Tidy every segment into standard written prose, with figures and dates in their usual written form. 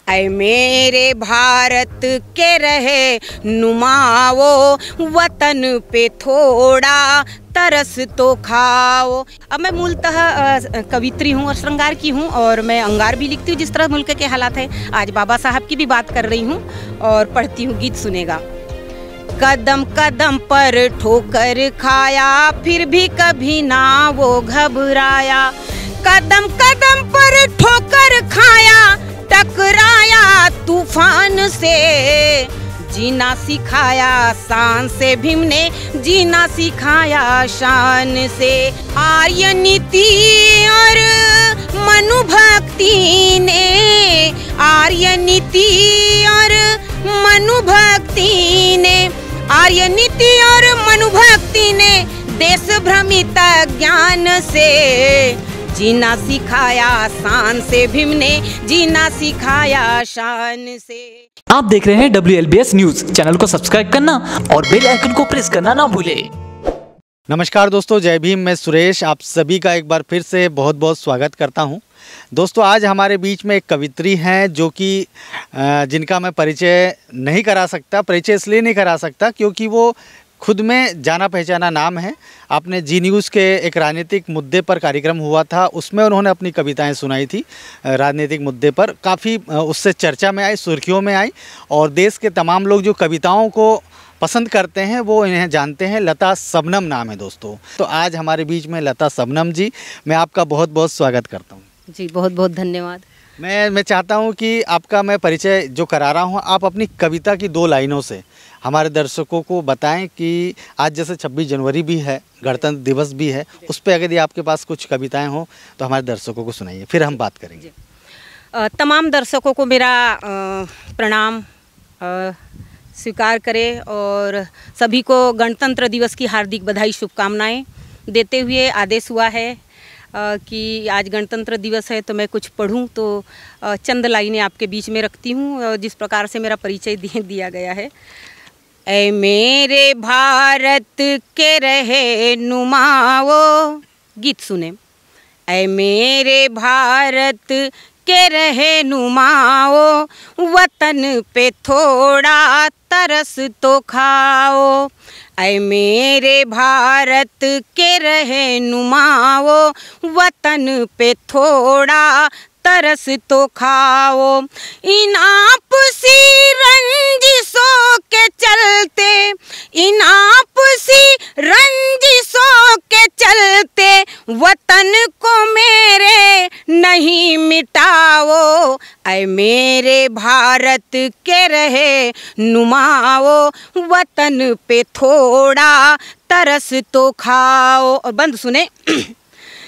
ऐ मेरे भारत के रहे नुमाओ, वतन पे थोड़ा तरस तो खाओ। अब मैं मूलतः कवित्री हूँ और श्रृंगार की हूँ और मैं अंगार भी लिखती हूँ जिस तरह मुल्क के हालात हैं। आज बाबा साहब की भी बात कर रही हूँ और पढ़ती हूँ, गीत सुनेगा। कदम कदम पर ठोकर खाया फिर भी कभी ना वो घबराया। कदम कदम पर ठोकर खाया टकराया तूफान से, जीना सिखाया शान से भीम ने, जीना सिखाया शान से। आर्य नीति और मनुभक्ति ने, आर्य नीति और मनुभक्ति ने, आर्य नीति और मनुभक्ति ने देश भ्रमित ज्ञान से, जीना सिखाया शान से भीम ने, जीना सिखाया शान से। आप देख रहे हैं WLBS न्यूज। चैनल को सब्सक्राइब करना और बेल आइकन को प्रेस करना ना भूलें। नमस्कार दोस्तों, जय भीम। मैं सुरेश आप सभी का एक बार फिर से बहुत बहुत स्वागत करता हूं। दोस्तों, आज हमारे बीच में एक कवित्री हैं जो कि जिनका मैं परिचय नहीं करा सकता। परिचय इसलिए नहीं करा सकता क्योंकि वो खुद में जाना पहचाना नाम है। आपने जी न्यूज़ के एक राजनीतिक मुद्दे पर कार्यक्रम हुआ था, उसमें उन्होंने अपनी कविताएं सुनाई थी। राजनीतिक मुद्दे पर काफ़ी उससे चर्चा में आई, सुर्खियों में आई और देश के तमाम लोग जो कविताओं को पसंद करते हैं वो इन्हें जानते हैं। लता सबनम नाम है दोस्तों। तो आज हमारे बीच में लता सबनम जी, मैं आपका बहुत बहुत स्वागत करता हूँ। जी बहुत बहुत धन्यवाद। मैं चाहता हूँ कि आपका मैं परिचय जो करा रहा हूँ, आप अपनी कविता की 2 लाइनों से हमारे दर्शकों को बताएं कि आज जैसे 26 जनवरी भी है, गणतंत्र दिवस भी है, उस पर अगर आपके पास कुछ कविताएं हो तो हमारे दर्शकों को सुनाइए, फिर हम बात करेंगे। तमाम दर्शकों को मेरा प्रणाम स्वीकार करें और सभी को गणतंत्र दिवस की हार्दिक बधाई शुभकामनाएं देते हुए आदेश हुआ है कि आज गणतंत्र दिवस है तो मैं कुछ पढ़ूं, तो चंद लाइनें आपके बीच में रखती हूं जिस प्रकार से मेरा परिचय दिया गया है। ऐ मेरे भारत के रहे नुमाओ, गीत सुने। ऐ मेरे भारत के रहे नुमाओ, वतन पे थोड़ा तरस तो खाओ। ऐ मेरे भारत के रहे नुमाओ, वतन पे थोड़ा तरस तो खाओ। इन आपसी रंजिशों के चलते, इन आपसी रंजिशों के चलते, वतन को मेरे नहीं मिटाओ। ऐ मेरे भारत के रहे नुमाओ, वतन पे थोड़ा तरस तो खाओ। और बंद सुने।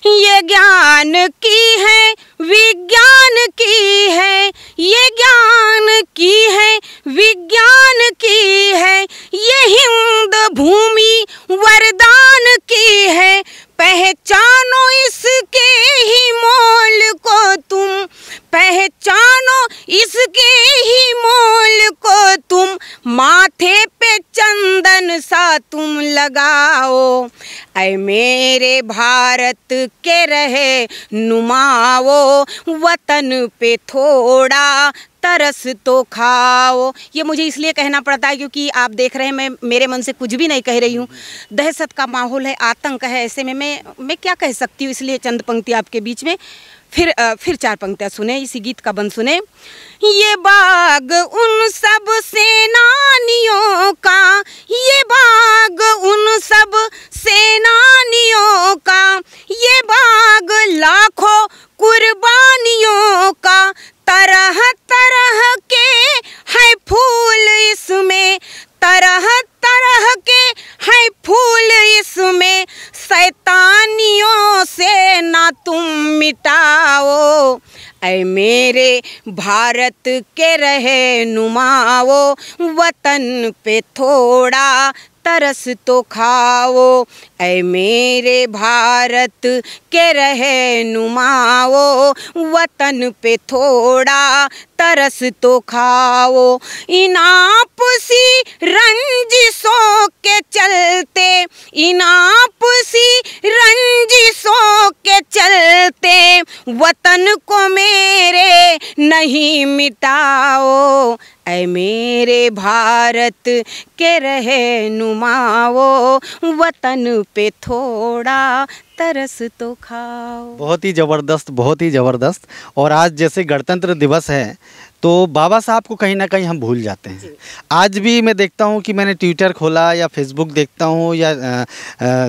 ये ज्ञान की है, विज्ञान की है, ये ज्ञान की है, विज्ञान की है, ये हिंद भूमि वरदान की है। पहचानो इसके ही मोल को तुम, पहचानो इसके ही मोल को तुम, माथे पे चंदन सा तुम लगाओ। ऐ मेरे भारत के रहे नुमाओ, वतन पे थोड़ा तरस तो खाओ। ये मुझे इसलिए कहना पड़ता है क्योंकि आप देख रहे हैं मैं मेरे मन से कुछ भी नहीं कह रही हूँ। दहशत का माहौल है, आतंक है, ऐसे में मैं क्या कह सकती हूँ। इसलिए चंद पंक्ति आपके बीच में, फिर 4 पंक्तियाँ सुने, इसी गीत का बंद सुने। ये बाग उन सब सेनानियों का, ये बाग उन सब सेनानियों का, ये बाग लाखों कुर्बानियों का। तरह तरह के है फूल इसमें, तरह तरह के है फूल इसमें, शैतानियों से ना तुम मिटाओ। ऐ मेरे भारत के रहे नुमाओ, वतन पे थोड़ा तरस तो खाओ, ऐ मेरे भारत के रहनुमाओ, वतन पे थोड़ा तरस तो खाओ। इन आपसी रंजिशों के चलते, इन आपसी रंजिशों के चलते, वतन को मेरे नहीं मिटाओ, ऐ मेरे भारत के रहनुमाओ, वतन पे थोड़ा तरस तो खाओ। बहुत ही ज़बरदस्त, बहुत ही ज़बरदस्त। और आज जैसे गणतंत्र दिवस है तो बाबा साहब को कहीं ना कहीं हम भूल जाते हैं। आज भी मैं देखता हूँ कि मैंने ट्विटर खोला या फेसबुक देखता हूँ या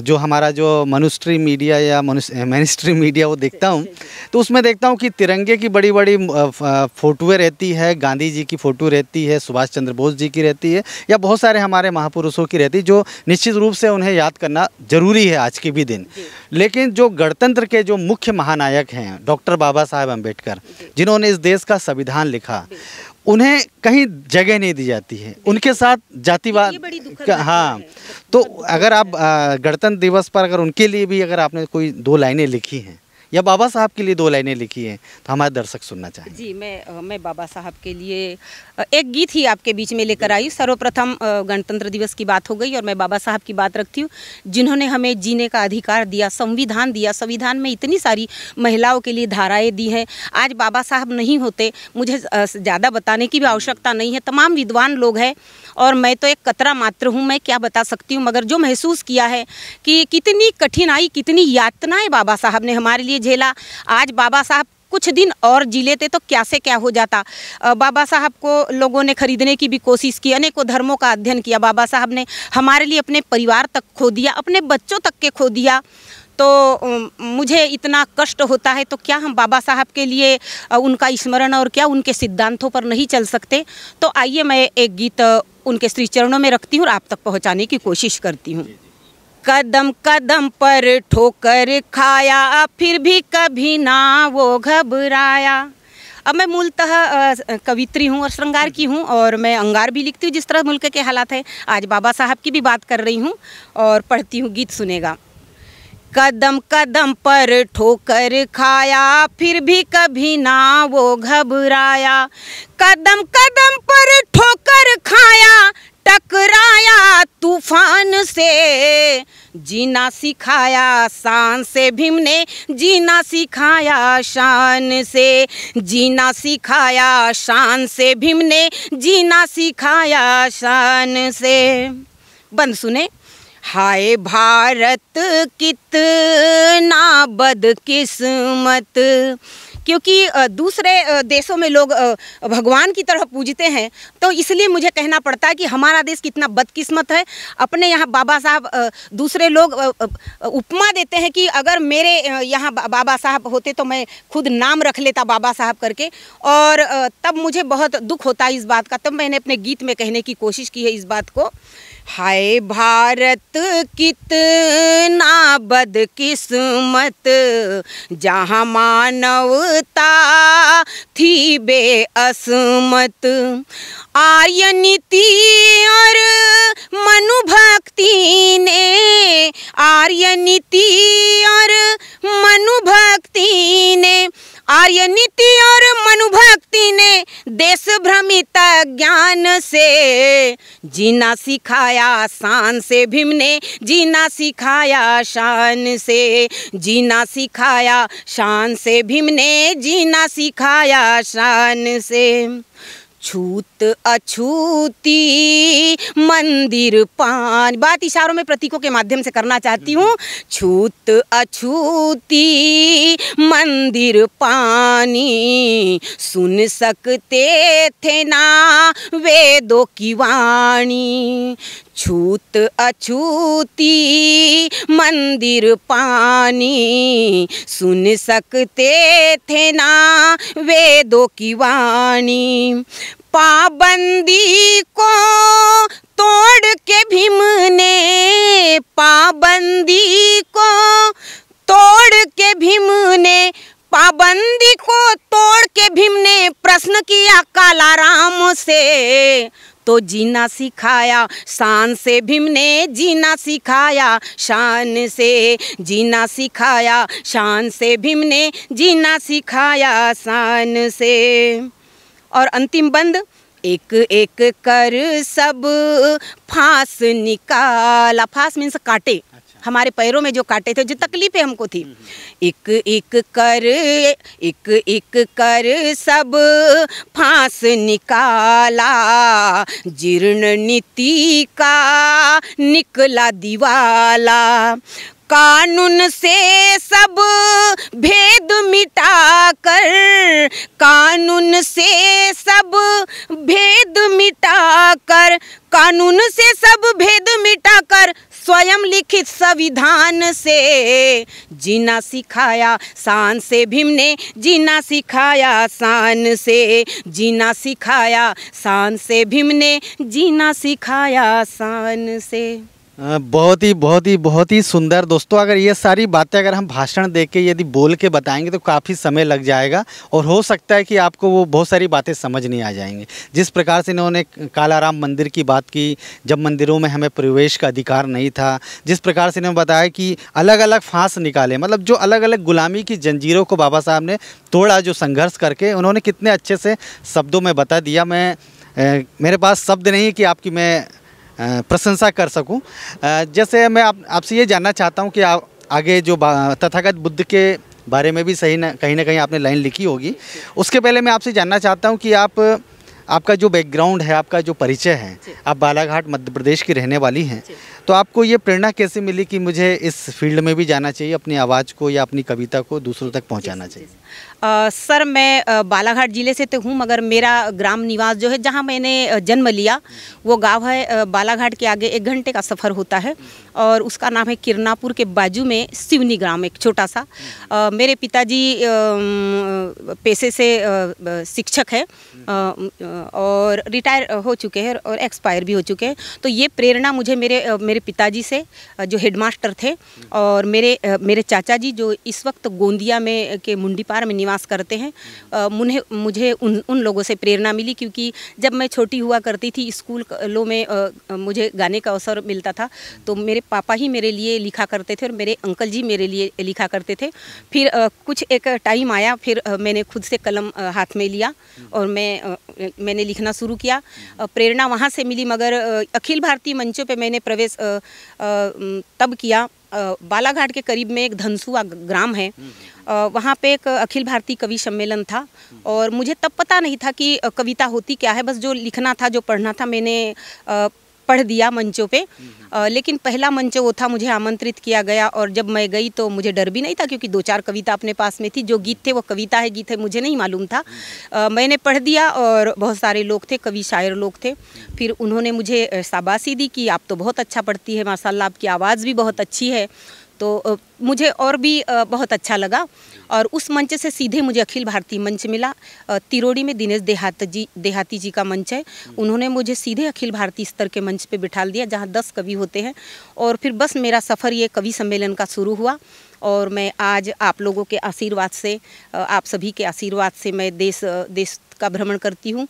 जो हमारा जो मनुस्ट्री मीडिया या मेनस्ट्रीम मीडिया वो देखता हूँ, तो उसमें देखता हूँ कि तिरंगे की बड़ी बड़ी फ़ोटोएँ रहती है, गांधी जी की फ़ोटो रहती है, सुभाष चंद्र बोस जी की रहती है, या बहुत सारे हमारे महापुरुषों की रहती है, जो निश्चित रूप से उन्हें याद करना ज़रूरी है आज के भी दिन। लेकिन जो गणतंत्र के जो मुख्य महानायक हैं डॉक्टर बाबा साहेब अम्बेडकर, जिन्होंने इस देश का संविधान लिखा, उन्हें कहीं जगह नहीं दी जाती है। उनके साथ जातिवाद हाँ, तो अगर आप गणतंत्र दिवस पर अगर उनके लिए भी अगर आपने कोई 2 लाइनें लिखी हैं या बाबा साहब के लिए 2 लाइनें लिखी हैं तो हमारे दर्शक सुनना चाहेंगे। जी, मैं बाबा साहब के लिए एक गीत ही आपके बीच में लेकर आई। सर्वप्रथम गणतंत्र दिवस की बात हो गई और मैं बाबा साहब की बात रखती हूँ, जिन्होंने हमें जीने का अधिकार दिया, संविधान दिया। संविधान में इतनी सारी महिलाओं के लिए धाराएं दी हैं। आज बाबा साहब नहीं होते, मुझे ज़्यादा बताने की भी आवश्यकता नहीं है, तमाम विद्वान लोग हैं और मैं तो एक कतरा मात्र हूँ, मैं क्या बता सकती हूँ। मगर जो महसूस किया है कि कितनी कठिनाई, कितनी यातनाएं बाबा साहब ने हमारे लिए झेला। आज बाबा साहब कुछ दिन और जी लेते तो क्या से क्या हो जाता। बाबा साहब को लोगों ने खरीदने की भी कोशिश की, अनेकों धर्मों का अध्ययन किया। बाबा साहब ने हमारे लिए अपने परिवार तक खो दिया, अपने बच्चों तक के खो दिया। तो मुझे इतना कष्ट होता है, तो क्या हम बाबा साहब के लिए उनका स्मरण और क्या उनके सिद्धांतों पर नहीं चल सकते। तो आइए मैं एक गीत उनके श्री चरणों में रखती हूँ और आप तक पहुँचाने की कोशिश करती हूँ। कदम कदम पर ठोकर खाया, फिर भी कभी ना वो घबराया। अब मैं मूलतः कवित्री हूँ और श्रृंगार की हूँ और मैं अंगार भी लिखती हूँ जिस तरह मुल्क के हालात हैं। आज बाबा साहब की भी बात कर रही हूँ और पढ़ती हूँ, गीत सुनेगा। कदम कदम पर ठोकर खाया, फिर भी कभी ना वो घबराया। कदम कदम पर ठोकर खाया, टकराया तूफान से, जीना सिखाया शान से भीम ने, जीना सिखाया शान से, जीना सिखाया शान से भीम ने, जीना सिखाया शान से। बंद सुने। हाय भारत कितना बदकिस्मत, क्योंकि दूसरे देशों में लोग भगवान की तरह पूजते हैं, तो इसलिए मुझे कहना पड़ता है कि हमारा देश कितना बदकिस्मत है। अपने यहाँ बाबा साहब, दूसरे लोग उपमा देते हैं कि अगर मेरे यहाँ बाबा साहब होते तो मैं खुद नाम रख लेता बाबा साहब करके, और तब मुझे बहुत दुख होता है इस बात का। तब मैंने अपने गीत में कहने की कोशिश की है इस बात को। हाय भारत कितना बदकिस्मत, जहाँ मानवता थी बेअसमत। आर्य नीति और मनुभक्ति ने, आर्य नीति और मनुभक्ति ने, आर्य नीति और मनुभक्ति ने देश भ्रमित ज्ञान से, जीना सिखाया शान से भीम ने, जीना सिखाया शान से, जीना सिखाया शान से भीम ने, जीना सिखाया शान से। छूत अछूती मंदिर पान, बात इशारों में प्रतीकों के माध्यम से करना चाहती हूँ। छूत अछूती मंदिर पानी, सुन सकते थे ना वेदों की वाणी। छूत अछूती मंदिर पानी, सुन सकते थे ना वेदों की वाणी। पाबंदी को तोड़ के भीम ने, पाबंदी को तोड़ के भीम ने, पाबंदी को तोड़ के भीम ने प्रश्न किया काला राम से, तो जीना सिखाया, शान से भीम ने जीना सिखाया, शान से जीना सिखाया, शान से भीम ने जीना सिखाया, शान से। और अंतिम बंद, एक एक कर सब फांस निकाला। फांस मीन्स कांटे, हमारे पैरों में जो कांटे थे, जो तकलीफें हमको थी। एक एक कर सब फांस निकाला, जीर्ण नीति का निकला दिवाला। कानून से सब भेद मिटाकर, कानून से सब भेद मिटाकर, कानून से सब भेद मिटाकर, स्वयं लिखित संविधान से जीना सिखाया, शान से भीम ने जीना सिखाया, शान से जीना सिखाया, शान से भीम ने जीना सिखाया, शान से। बहुत ही सुंदर। दोस्तों, अगर ये सारी बातें अगर हम भाषण दे के यदि बोल के बताएंगे तो काफ़ी समय लग जाएगा और हो सकता है कि आपको वो बहुत सारी बातें समझ नहीं आ जाएंगी। जिस प्रकार से इन्होंने कालाराम मंदिर की बात की, जब मंदिरों में हमें प्रवेश का अधिकार नहीं था, जिस प्रकार से इन्होंने बताया कि अलग अलग फांस निकाले, मतलब जो अलग अलग गुलामी की जंजीरों को बाबा साहब ने तोड़ा, जो संघर्ष करके उन्होंने कितने अच्छे से शब्दों में बता दिया। मेरे पास शब्द नहीं है कि आपकी मैं प्रशंसा कर सकूं। जैसे मैं आपसे ये जानना चाहता हूं कि आप आगे जो तथागत बुद्ध के बारे में भी सही ना कहीं आपने लाइन लिखी होगी, उसके पहले मैं आपसे जानना चाहता हूं कि आपका जो बैकग्राउंड है, आपका जो परिचय है, आप बालाघाट मध्य प्रदेश की रहने वाली हैं, तो आपको ये प्रेरणा कैसे मिली कि मुझे इस फील्ड में भी जाना चाहिए, अपनी आवाज़ को या अपनी कविता को दूसरों तक पहुंचाना चाहिए? सर, मैं बालाघाट ज़िले से तो हूँ, मगर मेरा ग्राम निवास जो है, जहाँ मैंने जन्म लिया, वो गांव है बालाघाट के आगे 1 घंटे का सफ़र होता है और उसका नाम है किरनापुर के बाजू में सिवनी ग्राम, एक छोटा सा। मेरे पिताजी पेशे से शिक्षक है और रिटायर हो चुके हैं और एक्सपायर भी हो चुके हैं। तो ये प्रेरणा मुझे मेरे पिताजी से, जो हेडमास्टर थे, और मेरे चाचा जी जो इस वक्त गोंदिया में के मुंडीपार में निवास करते हैं, मुझे उन लोगों से प्रेरणा मिली। क्योंकि जब मैं छोटी हुआ करती थी, स्कूलों में मुझे गाने का अवसर मिलता था, तो मेरे पापा ही मेरे लिए लिखा करते थे और मेरे अंकल जी मेरे लिए लिखा करते थे। फिर कुछ एक टाइम आया, फिर मैंने खुद से कलम हाथ में लिया और मैंने लिखना शुरू किया। प्रेरणा वहाँ से मिली, मगर अखिल भारतीय मंचों पे मैंने प्रवेश तब किया। बालाघाट के करीब में एक धनसुआ ग्राम है, वहाँ पे एक अखिल भारतीय कवि सम्मेलन था और मुझे तब पता नहीं था कि कविता होती क्या है। बस जो लिखना था, जो पढ़ना था, मैंने पढ़ दिया मंचों पे। लेकिन पहला मंच वो था, मुझे आमंत्रित किया गया और जब मैं गई तो मुझे डर भी नहीं था, क्योंकि 2-4 कविता अपने पास में थी। जो गीत थे वो कविता है, गीत है, मुझे नहीं मालूम था। मैंने पढ़ दिया और बहुत सारे लोग थे, कवि शायर लोग थे। फिर उन्होंने मुझे शाबाशी दी कि आप तो बहुत अच्छा पढ़ती है, माशाल्लाह, आपकी आवाज़ भी बहुत अच्छी है। तो मुझे और भी बहुत अच्छा लगा और उस मंच से सीधे मुझे अखिल भारतीय मंच मिला। तिरोड़ी में दिनेश देहाती जी का मंच है, उन्होंने मुझे सीधे अखिल भारतीय स्तर के मंच पे बिठा दिया, जहाँ 10 कवि होते हैं। और फिर बस मेरा सफ़र ये कवि सम्मेलन का शुरू हुआ और मैं आज आप लोगों के आशीर्वाद से, आप सभी के आशीर्वाद से मैं देश का भ्रमण करती हूँ।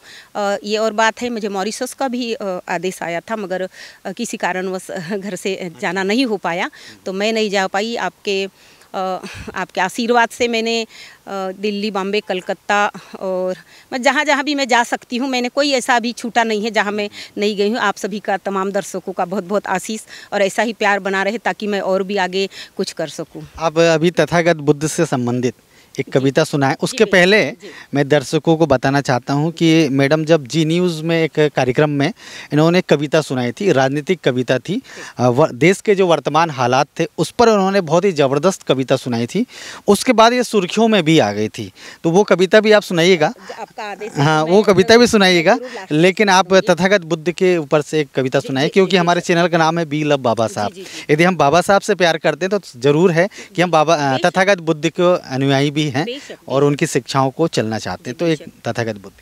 ये और बात है, मुझे मॉरिशस का भी आदेश आया था, मगर किसी कारणवश घर से जाना नहीं हो पाया, तो मैं नहीं जा पाई। आपके आशीर्वाद से मैंने दिल्ली, बॉम्बे, कलकत्ता और मैं जहाँ जहाँ भी मैं जा सकती हूँ, मैंने कोई ऐसा अभी छूटा नहीं है जहाँ मैं नहीं गई हूँ। आप सभी का, तमाम दर्शकों का बहुत बहुत आशीष और ऐसा ही प्यार बना रहे, ताकि मैं और भी आगे कुछ कर सकूँ। आप अभी तथागत बुद्ध से संबंधित एक कविता सुनाएं। उसके पहले मैं दर्शकों को बताना चाहता हूं कि मैडम जब जी न्यूज़ में एक कार्यक्रम में इन्होंने कविता सुनाई थी, राजनीतिक कविता थी, देश के जो वर्तमान हालात थे उस पर उन्होंने बहुत ही ज़बरदस्त कविता सुनाई थी। उसके बाद ये सुर्खियों में भी आ गई थी, तो वो कविता भी आप सुनाइएगा। हाँ, वो कविता भी सुनाइएगा, लेकिन आप तथागत बुद्ध के ऊपर से एक कविता सुनाइए, क्योंकि हमारे चैनल का नाम है वी लव बाबा साहब। यदि हम बाबा साहब से प्यार करते हैं तो ज़रूर है कि हम तथागत बुद्ध के अनुयायी हैं और उनकी शिक्षाओं को चलना चाहते हैं। तो एक तथागत बुद्ध।